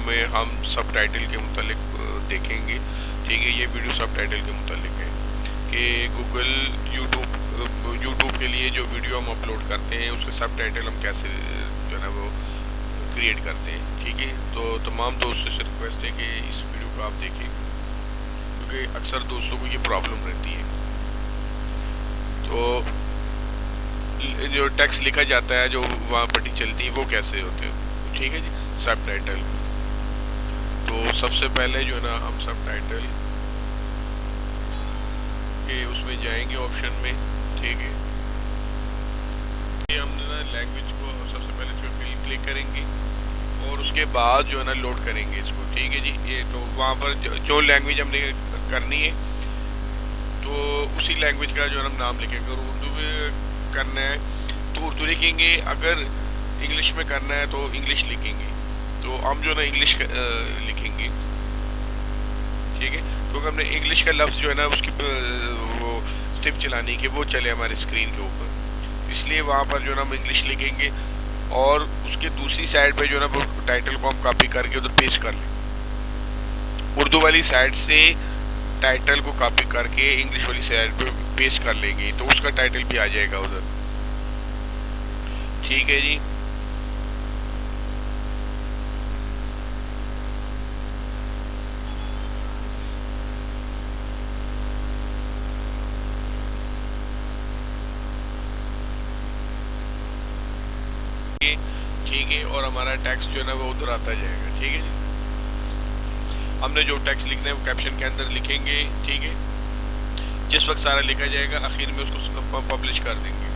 में हम सब टाइटल के मुतालिक देखेंगे। ठीक है, ये वीडियो सब टाइटल के मुतालिक है कि गूगल यूट्यूब के लिए जो वीडियो हम अपलोड करते हैं उसके सब टाइटल हम कैसे जो है वो क्रिएट करते हैं। ठीक है, तो तमाम दोस्तों से रिक्वेस्ट है कि इस वीडियो को आप देखें, क्योंकि अक्सर दोस्तों को ये प्रॉब्लम रहती है। तो जो टेक्स्ट लिखा जाता है, जो वहाँ पट्टी चलती है, वो कैसे होते हैं। ठीक है जी, सब टाइटल। तो सबसे पहले जो है ना हम सब टाइटल के उसमें जाएंगे ऑप्शन में। ठीक है, ये हम ना लैंग्वेज को सबसे पहले जो क्लिक करेंगे और उसके बाद जो है ना लोड करेंगे इसको। ठीक है जी, ये तो वहाँ पर जो लैंग्वेज हमने करनी है तो उसी लैंग्वेज का जो है हम नाम लिखेंगे। अगर उर्दू में करना है तो उर्दू लिखेंगे, अगर इंग्लिश में करना है तो इंग्लिश लिखेंगे। तो हम जो है ना इंग्लिश लिखेंगे। ठीक है, क्योंकि हमने इंग्लिश का लफ्ज़ जो है ना उसकी वो स्टिप चलाने की वो चले हमारे स्क्रीन के ऊपर, इसलिए वहाँ पर जो है ना हम इंग्लिश लिखेंगे और उसके दूसरी साइड पे जो है ना वो टाइटल को हम कॉपी करके उधर पेस्ट कर लेंगे। उर्दू वाली साइड से टाइटल को कॉपी करके इंग्लिश वाली साइड पे पेस्ट कर लेंगे तो उसका टाइटल भी आ जाएगा उधर। ठीक है जी, ठीक है, और हमारा टेक्स्ट जो है ना वो उधर आता जाएगा। ठीक है जी, हमने जो टेक्स्ट लिखना है वो कैप्शन के अंदर लिखेंगे। ठीक है, जिस वक्त सारा लिखा जाएगा आखिर में उसको पब्लिश कर देंगे।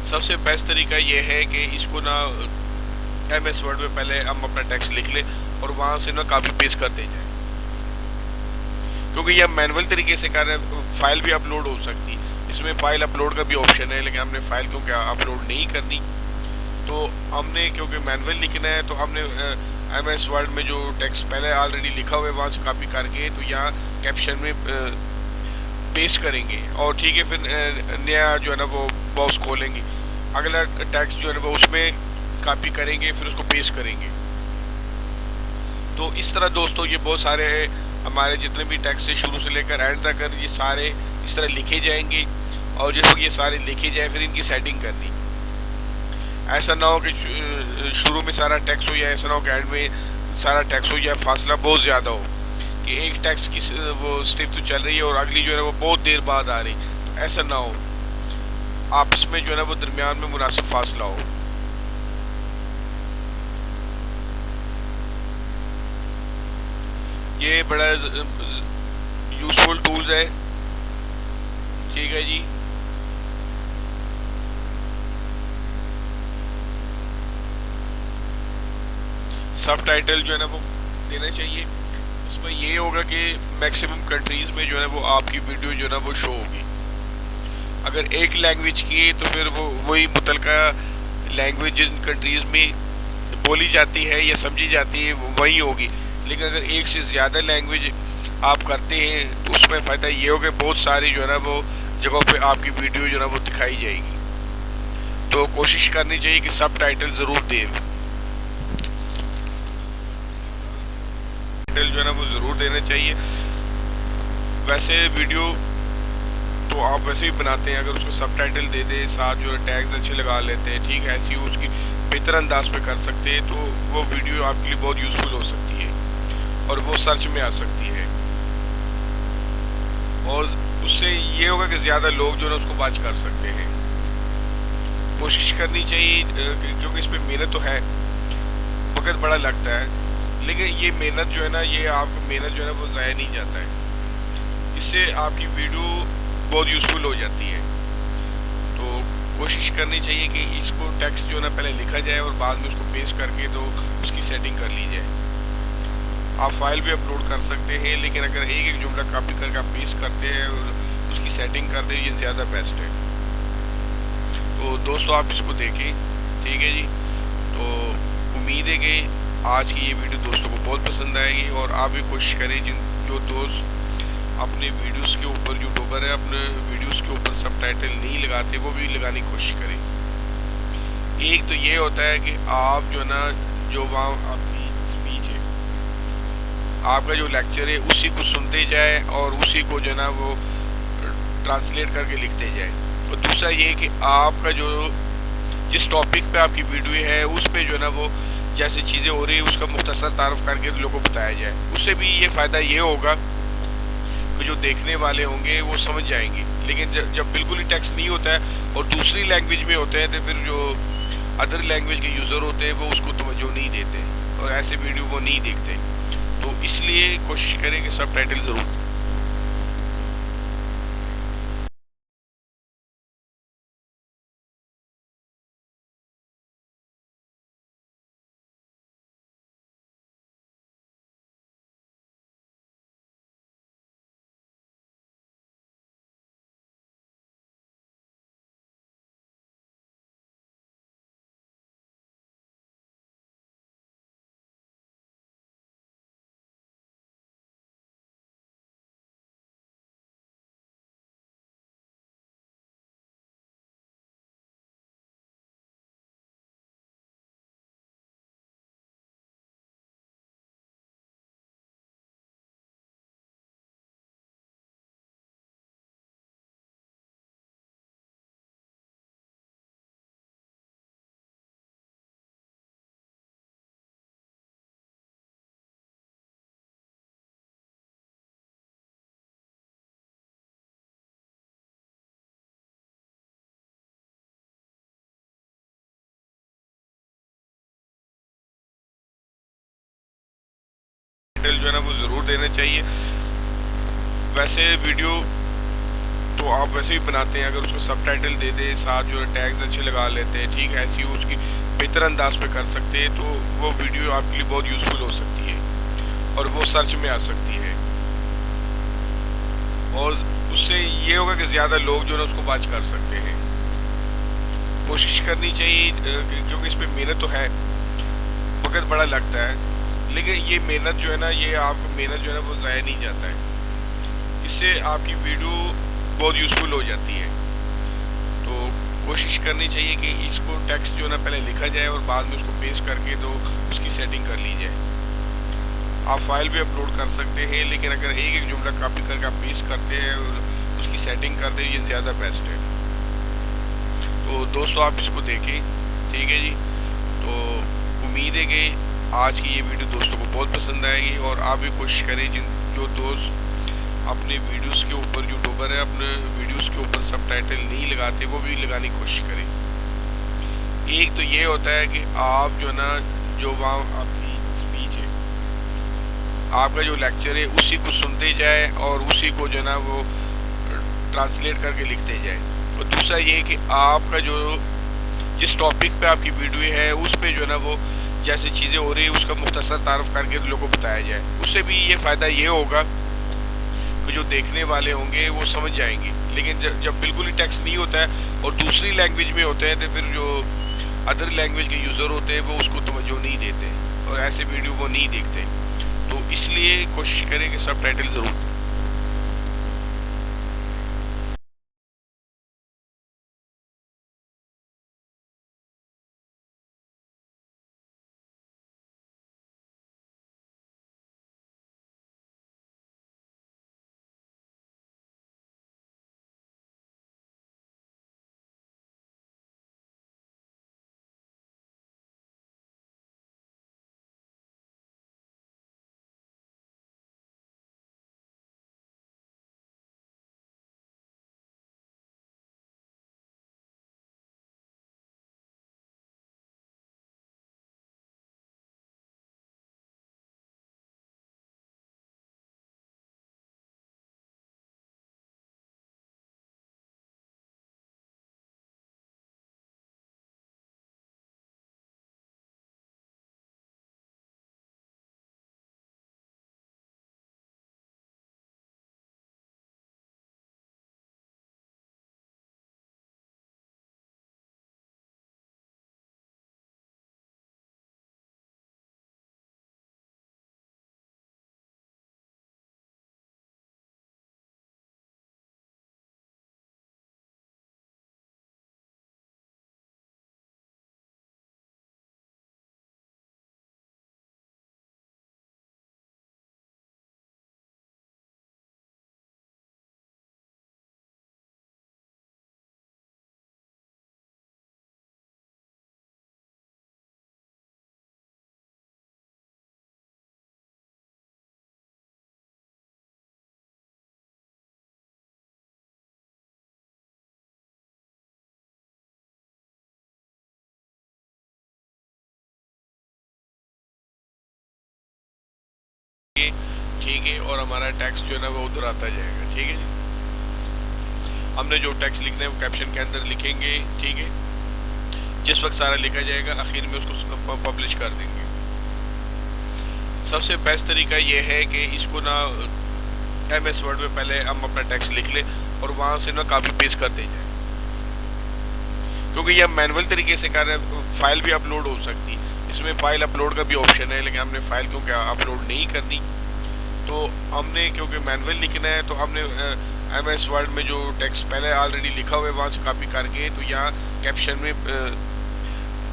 सबसे बेस्ट तरीका ये है कि इसको ना MS वर्ड में पहले हम अपना टेक्स्ट लिख लें और वहाँ से ना कॉपी पेस्ट कर दे जाए, क्योंकि ये मैनुअल तरीके से कर रहे हैं। फाइल भी अपलोड हो सकती है, इसमें फाइल अपलोड का भी ऑप्शन है, लेकिन हमने फाइल क्योंकि अपलोड नहीं करनी तो हमने क्योंकि मैनुअल लिखना है तो हमने MS वर्ड में जो टेक्स्ट पहले ऑलरेडी लिखा हुआ है वहाँ से कॉपी करके तो यहाँ कैप्शन में पेस्ट करेंगे। और ठीक है, फिर नया जो है ना वो बॉक्स खोलेंगे, अगला टेक्स्ट जो है ना वो उसमें कॉपी करेंगे, फिर उसको पेस्ट करेंगे। तो इस तरह दोस्तों ये बहुत सारे हमारे जितने भी टेक्स्ट है शुरू से लेकर एंड तक ये सारे इस तरह लिखे जाएंगे। और जब ये सारे लिखे जाए फिर इनकी सेटिंग करनी। ऐसा ना हो कि शुरू में सारा टेक्स्ट हो या ऐसा ना हो कि एंड में सारा टेक्स्ट हो या फासला बहुत ज़्यादा हो कि एक टेक्स्ट की वो स्टेप तो चल रही है और अगली जो है वो बहुत देर बाद आ रही। तो ऐसा ना हो, आपस में जो है ना वो दरमियान में मुनासिब फासला हो। ये बड़ा यूजफुल टूल्स है। ठीक है जी, सब टाइटल जो है ना वो देना चाहिए। इसमें ये होगा कि मैक्सिमम कंट्रीज़ में जो है वो आपकी वीडियो जो है ना वो शो होगी। अगर एक लैंग्वेज की है तो फिर वो वही मुतलका लैंग्वेज जिन कंट्रीज़ में बोली जाती है या समझी जाती है वही होगी। लेकिन अगर एक से ज़्यादा लैंग्वेज आप करते हैं तो उसमें फ़ायदा ये होगा बहुत सारी जो है ना वो जगहों पे आपकी वीडियो जो है ना वो दिखाई जाएगी। तो कोशिश करनी चाहिए कि सब टाइटल ज़रूर दें, टाइटल जो है ना वो ज़रूर देना चाहिए। वैसे वीडियो तो आप वैसे ही बनाते हैं, अगर उसको सब टाइटल दे दे साथ जो है टैग्स अच्छे लगा लेते हैं, ठीक है, ऐसी उसकी बेहतर अंदाज में कर सकते हैं तो वो वीडियो आपके लिए बहुत यूज़फुल हो सकती है और वो सर्च में आ सकती है। और उससे ये होगा कि ज़्यादा लोग जो है उसको वाच कर सकते हैं। कोशिश करनी चाहिए क्योंकि इसमें मेहनत तो है, वक्त बड़ा लगता है, लेकिन ये मेहनत जो है ना ये आपको मेहनत जो है ना वो ज़ाया नहीं जाता है। इससे आपकी वीडियो बहुत यूज़फुल हो जाती है। तो कोशिश करनी चाहिए कि इसको टेक्स्ट जो है ना पहले लिखा जाए और बाद में उसको पेस्ट करके तो उसकी सेटिंग कर ली जाए। आप फाइल भी अपलोड कर सकते हैं, लेकिन अगर एक एक जुमला कॉपी करके आप पेस्ट करते हैं और उसकी सेटिंग करते हैं ये ज़्यादा बेस्ट है। तो दोस्तों आप इसको देखें, ठीक है जी। तो उम्मीद है कि आज की ये वीडियो दोस्तों को बहुत पसंद आएगी और आप भी कोशिश करें जो दोस्त अपने वीडियोस के ऊपर यूट्यूबर है अपने वीडियोस के ऊपर सब टाइटल नहीं लगाते वो भी लगाने की कोशिश करें। एक तो ये होता है कि आप जो ना जो वहाँ आपकी आपका जो लेक्चर है उसी को सुनते जाए और उसी को जो है ना वो ट्रांसलेट करके लिखते जाए। और दूसरा ये कि आपका जो जिस टॉपिक पे आपकी वीडियो है उस पे जो है ना वो जैसे चीज़ें हो रही है उसका मुख्तसर तारफ़ करके लोगों को बताया जाए। उससे भी ये फ़ायदा ये होगा कि जो देखने वाले होंगे वो समझ जाएंगे। लेकिन जब बिल्कुल ही टेक्स्ट नहीं होता है और दूसरी लैंग्वेज में होते हैं तो फिर जो अदर लैंग्वेज के यूज़र होते हैं वो उसको तवज्जो नहीं देते और ऐसे वीडियो को नहीं देखते। तो इसलिए कोशिश करें कि सब टाइटल ज़रूर। टाइटल जो है ना वो ज़रूर देने चाहिए। वैसे वीडियो तो आप वैसे ही बनाते हैं, अगर उसको सब टाइटल दे दे साथ जो है टैग्स अच्छे लगा लेते हैं, ठीक है, ऐसी उसकी बेहतर अंदाज पे कर सकते हैं तो वो वीडियो आपके लिए बहुत यूज़फुल हो सकती है और वो सर्च में आ सकती है। और उससे ये होगा कि ज़्यादा लोग जो है उसको वाच कर सकते हैं। कोशिश करनी चाहिए क्योंकि इस पर मेहनत तो है, वक्त बड़ा लगता है, लेकिन ये मेहनत जो है ना ये आपको मेहनत जो है ना वो ज़ाया नहीं जाता है। इससे आपकी वीडियो बहुत यूज़फुल हो जाती है। तो कोशिश करनी चाहिए कि इसको टेक्स्ट जो है ना पहले लिखा जाए और बाद में उसको पेस्ट करके तो उसकी सेटिंग कर ली जाए। आप फाइल भी अपलोड कर सकते हैं, लेकिन अगर एक एक जुमला कॉपी करके आप पेस्ट करते हैं और उसकी सेटिंग करते हैं, ये ज़्यादा बेस्ट है। तो दोस्तों आप इसको देखें, ठीक है जी। तो उम्मीद है कि आज की ये वीडियो दोस्तों को बहुत पसंद आएगी और आप भी कोशिश करें जिन जो दोस्त अपने वीडियोस के ऊपर यूट्यूबर है अपने वीडियोस के ऊपर सब टाइटल नहीं लगाते वो भी लगाने की कोशिश करें। एक तो ये होता है कि आप जो ना जो वहाँ आपकी स्पीच है, आपका जो लेक्चर है उसी को सुनते जाए और उसी को जो ना वो ट्रांसलेट करके लिखते जाए। और दूसरा ये कि आपका जो जिस टॉपिक पे आपकी वीडियो है उस पे जो ना वो जैसे चीज़ें हो रही है उसका मुख्तसर तारफ़ करके लोगों को बताया जाए। उससे भी ये फ़ायदा ये होगा कि जो देखने वाले होंगे वो समझ जाएंगे। लेकिन जब बिल्कुल ही टेक्स्ट नहीं होता है और दूसरी लैंग्वेज में होते हैं तो फिर जो अदर लैंग्वेज के यूज़र होते हैं वो उसको तवज्जो नहीं देते और ऐसे वीडियो को नहीं देखते। तो इसलिए कोशिश करें कि सब टाइटल ज़रूर। ठीक है, और हमारा टैक्स जो है ना वो उधर आता जाएगा। ठीक है जी, हमने जो टैक्स लिखना है वो कैप्शन के अंदर लिखेंगे। ठीक है, जिस वक्त सारा लिखा जाएगा आखिर में उसको पब्लिश कर देंगे। सबसे बेस्ट तरीका ये है कि इसको ना MS वर्ड में पहले हम अपना टैक्स लिख लें और वहाँ से ना कॉपी पेस्ट कर दे जाए, क्योंकि ये मैनुअल तरीके से कर रहे हैं। फाइल भी अपलोड हो सकती है, इसमें फाइल अपलोड का भी ऑप्शन है, लेकिन हमने फाइल क्योंकि अपलोड नहीं करनी, तो हमने क्योंकि मैनुअल लिखना है तो हमने MS वर्ड में जो टेक्स्ट पहले ऑलरेडी लिखा हुआ है वहाँ से कॉपी करके तो यहाँ कैप्शन में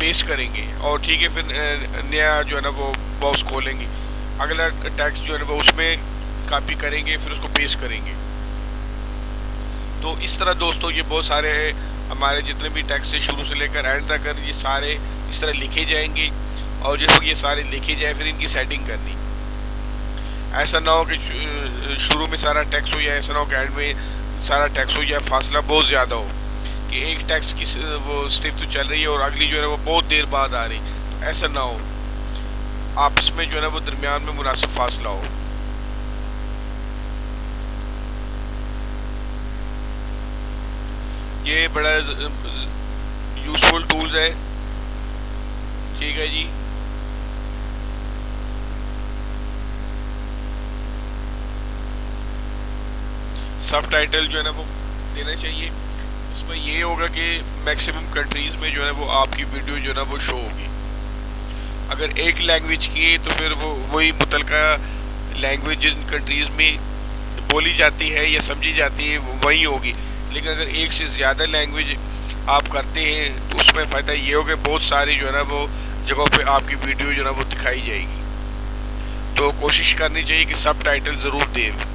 पेस्ट करेंगे। और ठीक है, फिर नया जो है ना वो बॉक्स खोलेंगे, अगला टेक्स्ट जो है ना वो उसमें कॉपी करेंगे, फिर उसको पेस्ट करेंगे। तो इस तरह दोस्तों ये बहुत सारे हमारे जितने भी टेक्स्ट है शुरू से लेकर एंड तक ये सारे इस तरह लिखे जाएंगे, और जब ये सारे लिखे जाए फिर इनकी सेटिंग करनी। ऐसा ना हो कि शुरू में सारा टेक्स्ट हो, या ऐसा ना हो कि एंड में सारा टेक्स्ट हो, या फासला बहुत ज़्यादा हो कि एक टेक्स्ट की वो स्टेप तो चल रही है और अगली जो है वो बहुत देर बाद आ रही। तो ऐसा ना हो, आपस में जो है ना वो दरमियान में मुनासिब फासला हो। ये बड़ा यूजफुल टूल्स है। ठीक है जी, सब टाइटल जो है ना वो देना चाहिए। इसमें ये होगा कि मैक्सिमम कंट्रीज़ में जो है वो आपकी वीडियो जो है ना वो शो होगी। अगर एक लैंग्वेज की है तो फिर वो वही मुतलका लैंग्वेज जिन कंट्रीज़ में बोली जाती है या समझी जाती है वही होगी। लेकिन अगर एक से ज़्यादा लैंग्वेज आप करते हैं तो उसमें फ़ायदा ये होगा बहुत सारी जो है ना वो जगहों पे आपकी वीडियो जो है ना वो दिखाई जाएगी। तो कोशिश करनी चाहिए कि सब टाइटल ज़रूर दें।